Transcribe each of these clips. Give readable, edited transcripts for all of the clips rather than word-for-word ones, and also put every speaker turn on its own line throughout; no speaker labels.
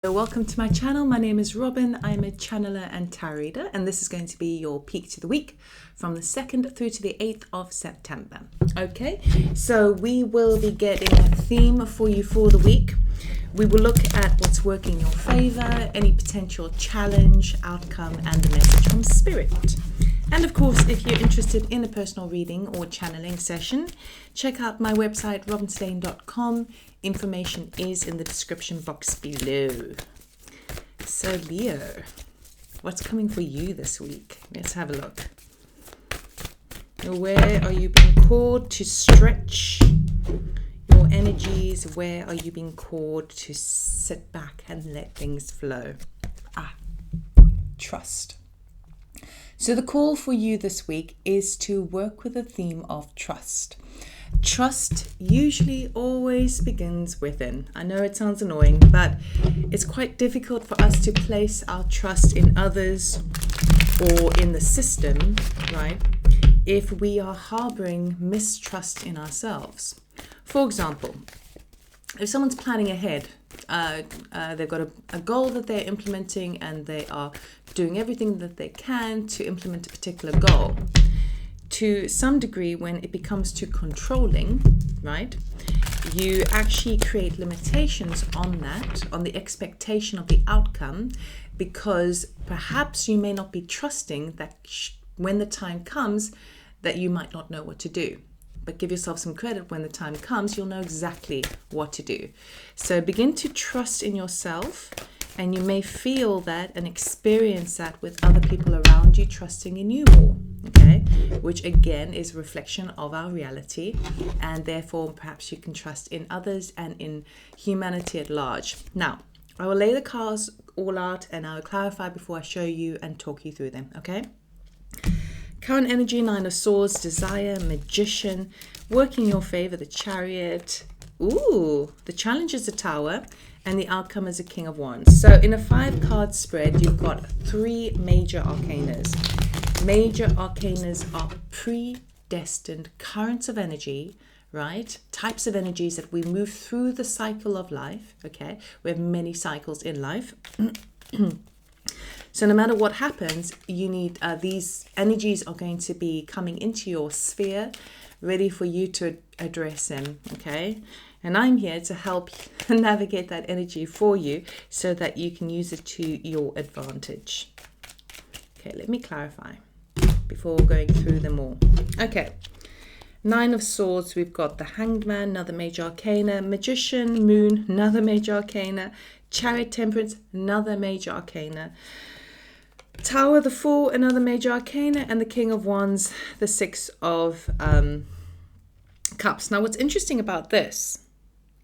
Welcome to my channel. My name is Robyn. I'm a channeler and tarot reader, and this is going to be your peek to the week from the 2nd through to the 8th of September. Okay, so we will be getting a theme for you for the week. We will look at what's working in your favor, any potential challenge, outcome, and the message from Spirit. And of course, if you're interested in a personal reading or channeling session, check out my website, robynstein.com. Information is in the description box below. So Leo, what's coming for you this week? Let's have a look. Where are you being called to stretch your energies? Where are you being called to sit back and let things flow? Trust. So the call for you this week is to work with the theme of trust. Trust usually always begins within. I know it sounds annoying, but it's quite difficult for us to place our trust in others or in the system, right? If we are harboring mistrust in ourselves. For example, if someone's planning ahead, they've got a goal that they're implementing and they are doing everything that they can to implement a particular goal. To some degree, when it becomes too controlling, right, you actually create limitations on that, on the expectation of the outcome, because perhaps you may not be trusting that when the time comes that you might not know what to do. But give yourself some credit. When the time comes, you'll know exactly what to do. So begin to trust in yourself, and you may feel that and experience that with other people around you trusting in you more, okay? Which again is a reflection of our reality, and therefore perhaps you can trust in others and in humanity at large. Now, I will lay the cards all out and I will clarify before I show you and talk you through them, okay? Current energy, 9 of Swords, Desire, Magician, working in your favor, the Chariot. The challenge is the Tower, and the outcome is a King of Wands. So in a 5-card spread, you've got 3 major arcanas. Major arcanas are predestined currents of energy, right? Types of energies that we move through the cycle of life, okay? We have many cycles in life. So no matter what happens, you need these energies are going to be coming into your sphere, ready for you to address them, okay? And I'm here to help navigate that energy for you so that you can use it to your advantage. Okay, let me clarify before going through them all. Okay, 9 of Swords, we've got the Hanged Man, another major arcana, Magician, Moon, another major arcana, Chariot, Temperance, another major arcana, Tower, the Fool, another major arcana, and the King of Wands, the 6 of Cups. Now, what's interesting about this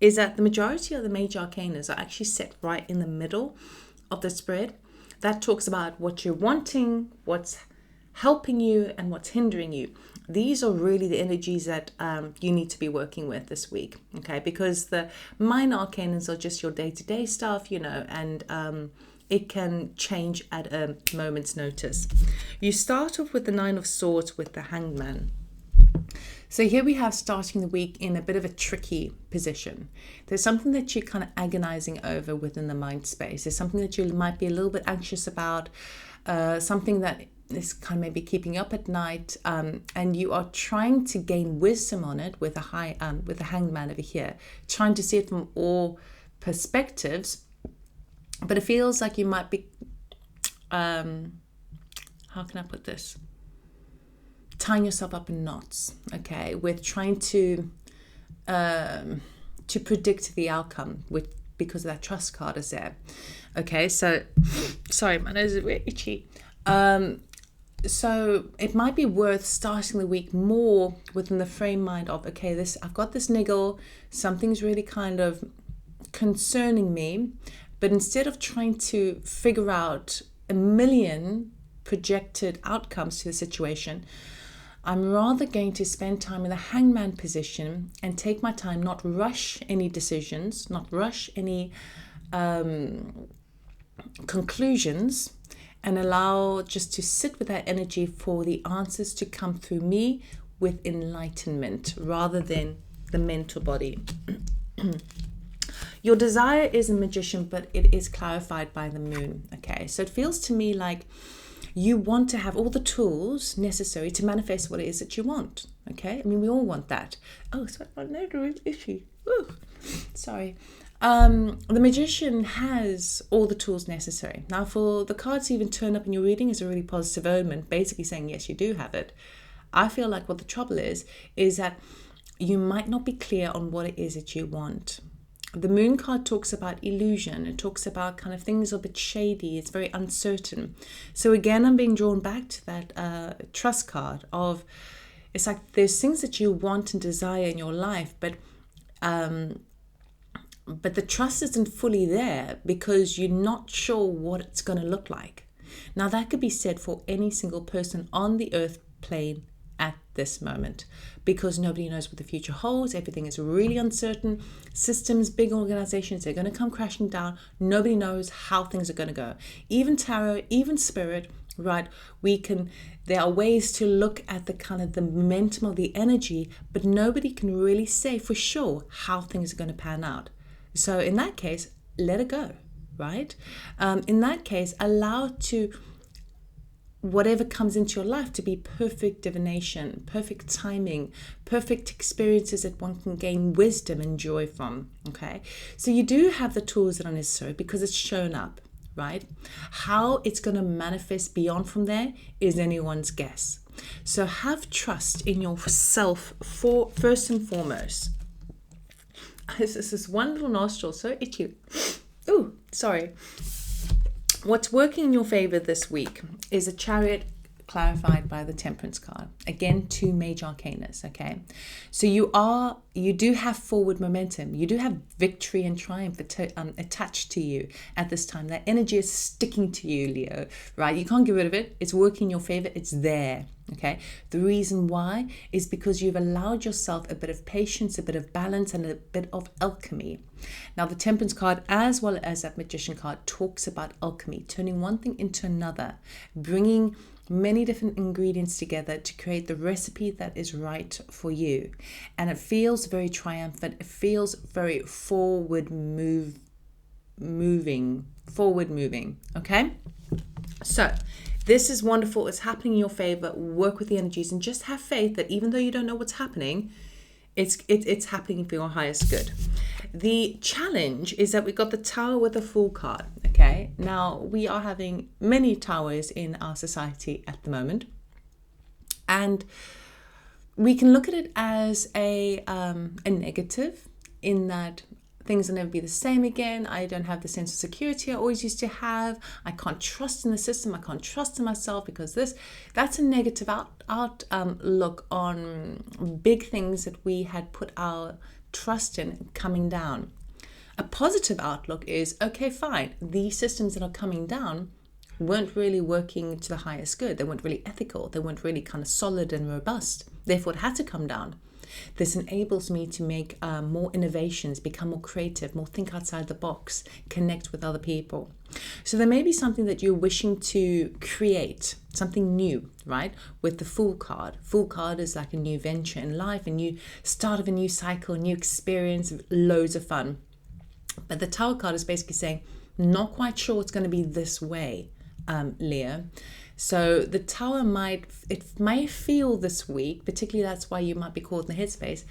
is that the majority of the major arcanas are actually set right in the middle of the spread. That talks about what you're wanting, what's helping you, and what's hindering you. These are really the energies that you need to be working with this week, okay? Because the minor arcanas are just your day-to-day stuff, you know, and it can change at a moment's notice. You start off with the 9 of Swords with the Hanged Man. So here we have starting the week in a bit of a tricky position. There's something that you're kind of agonizing over within the mind space. There's something that you might be a little bit anxious about, something that is kind of maybe keeping up at night, and you are trying to gain wisdom on it with the Hanged Man over here, trying to see it from all perspectives. But it feels like you might be, how can I put this? Tying yourself up in knots, okay, with trying to predict the outcome because that trust card is there. Okay, so, sorry, my nose is really itchy. So it might be worth starting the week more within the frame mind of, okay, I've got this niggle, something's really kind of concerning me, but instead of trying to figure out a million projected outcomes to the situation, I'm rather going to spend time in the hangman position and take my time, not rush any decisions, not rush any conclusions, and allow just to sit with that energy for the answers to come through me with enlightenment rather than the mental body. Your desire is a magician, but it is clarified by the moon. Okay, so it feels to me like you want to have all the tools necessary to manifest what it is that you want. Okay, I mean, we all want that. Oh, sorry, my nose is itchy. Ooh, sorry. The magician has all the tools necessary. Now, for the cards to even turn up in your reading is a really positive omen, basically saying, yes, you do have it. I feel like what the trouble is that you might not be clear on what it is that you want. The moon card talks about illusion. It talks about kind of things are a bit shady. It's very uncertain. So again, I'm being drawn back to that trust card of, it's like there's things that you want and desire in your life, but the trust isn't fully there because you're not sure what it's going to look like. Now, that could be said for any single person on the earth plane at this moment, because nobody knows what the future holds. Everything is really uncertain. Systems, big organizations, they're going to come crashing down. Nobody knows how things are going to go. Even tarot, even spirit, right? There are ways to look at the kind of the momentum of the energy, but nobody can really say for sure how things are going to pan out. So in that case, let it go, right? In that case, allow to whatever comes into your life to be perfect divination, perfect timing, perfect experiences that one can gain wisdom and joy from, okay? So you do have the tools that are necessary because it's shown up, right? How it's going to manifest beyond from there is anyone's guess. So have trust in yourself first and foremost. This is one little nostril, so itchy. Ooh, sorry. What's working in your favor this week is a Chariot clarified by the Temperance card. Again, 2 major arcanas, okay? So you do have forward momentum. You do have victory and triumph attached to you at this time. That energy is sticking to you, Leo, right? You can't get rid of it. It's working in your favor. It's there, okay? The reason why is because you've allowed yourself a bit of patience, a bit of balance, and a bit of alchemy. Now, the Temperance card, as well as that Magician card, talks about alchemy, turning one thing into another, bringing many different ingredients together to create the recipe that is right for you. And it feels very triumphant. It feels very forward moving, okay? So this is wonderful. It's happening in your favor. Work with the energies and just have faith that even though you don't know what's happening, it's happening for your highest good. The challenge is that we got the Tower with a Fool card. Okay, now we are having many towers in our society at the moment, and we can look at it as a negative in that things will never be the same again. I don't have the sense of security I always used to have. I can't trust in the system. I can't trust in myself because that's a negative outlook on big things that we had put our trust in coming down. A positive outlook is, okay, fine. These systems that are coming down weren't really working to the highest good. They weren't really ethical. They weren't really kind of solid and robust. Therefore, it had to come down. This enables me to make more innovations, become more creative, more think outside the box, connect with other people. So there may be something that you're wishing to create, something new, right? With the Fool card. Fool card is like a new venture in life, a new start of a new cycle, a new experience, loads of fun. But the Tower card is basically saying, not quite sure it's going to be this way, Leo. So the Tower may feel this week, particularly that's why you might be caught in the headspace,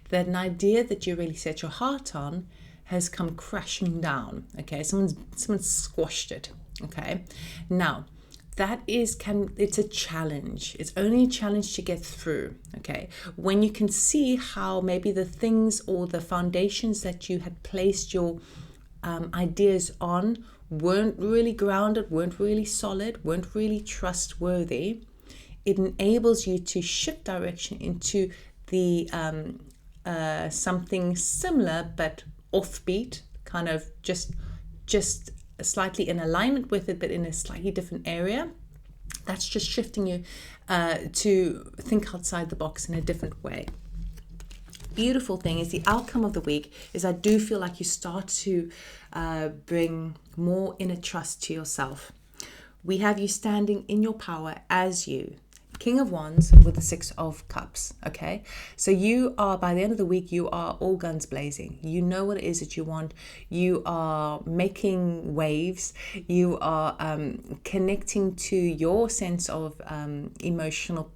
that an idea that you really set your heart on has come crashing down. Okay, someone's squashed it. Okay, now it's a challenge. It's only a challenge to get through. Okay, when you can see how maybe the things or the foundations that you had placed your ideas on weren't really grounded, weren't really solid, weren't really trustworthy, it enables you to shift direction into the something similar but offbeat, kind of just slightly in alignment with it, but in a slightly different area. That's just shifting you to think outside the box in a different way. Beautiful thing is the outcome of the week is I do feel like you start to bring more inner trust to yourself. We have you standing in your power as you, King of Wands with the Six of Cups, okay? So you are, by the end of the week, you are all guns blazing. You know what it is that you want. You are making waves. You are connecting to your sense of emotional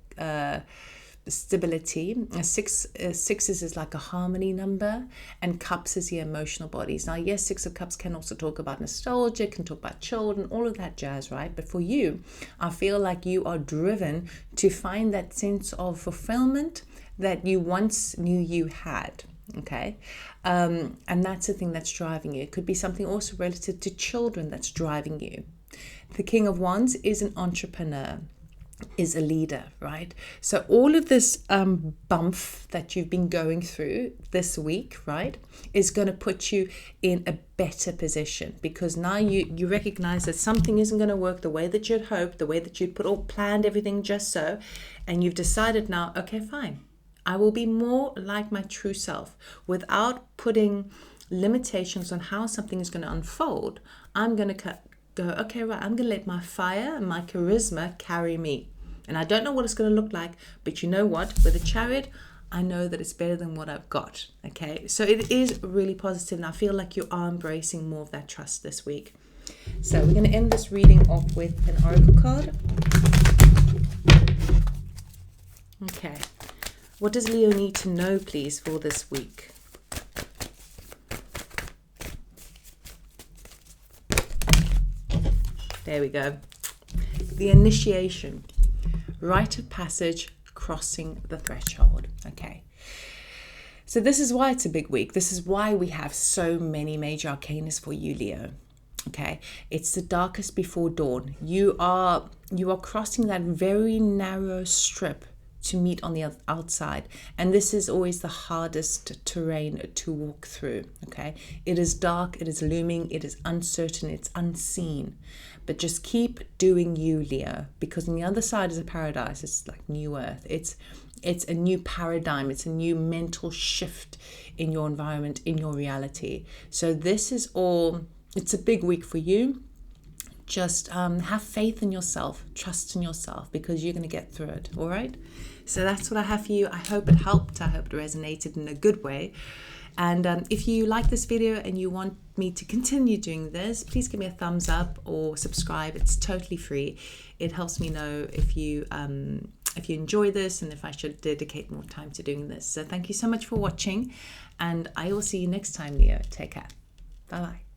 stability. Sixes is like a harmony number, and cups is your emotional bodies. Now, yes, Six of Cups can also talk about nostalgia, can talk about children, all of that jazz, right? But for you, I feel like you are driven to find that sense of fulfillment that you once knew you had. Okay, and that's the thing that's driving you. It could be something also relative to children that's driving you. The King of Wands is an entrepreneur, is a leader, right? So all of this bump that you've been going through this week, right, is going to put you in a better position, because now you recognize that something isn't going to work the way that you'd hoped, the way that you'd planned everything just so, and you've decided now, okay, fine, I will be more like my true self without putting limitations on how something is going to unfold. I'm going to go, okay, right, I'm going to let my fire and my charisma carry me. And I don't know what it's going to look like, but you know what? With a Chariot, I know that it's better than what I've got, okay? So it is really positive, and I feel like you are embracing more of that trust this week. So we're going to end this reading off with an oracle card. Okay. What does Leo need to know, please, for this week? There we go. The initiation, rite of passage, crossing the threshold. Okay. So this is why it's a big week. This is why we have so many major arcanas for you, Leo. Okay. It's the darkest before dawn. You are crossing that very narrow strip to meet on the outside, and this is always the hardest terrain to walk through. Okay, it is dark, it is looming, it is uncertain, it's unseen, but just keep doing you, Leo, because on the other side is a paradise. It's like new earth. It's a new paradigm. It's a new mental shift in your environment, in your reality. So this is all, it's a big week for you. Just have faith in yourself, trust in yourself, because you're going to get through it. All right. So that's what I have for you. I hope it helped. I hope it resonated in a good way. And if you like this video and you want me to continue doing this, please give me a thumbs up or subscribe. It's totally free. It helps me know if you enjoy this and if I should dedicate more time to doing this. So thank you so much for watching, and I will see you next time, Leo. Take care. Bye-bye.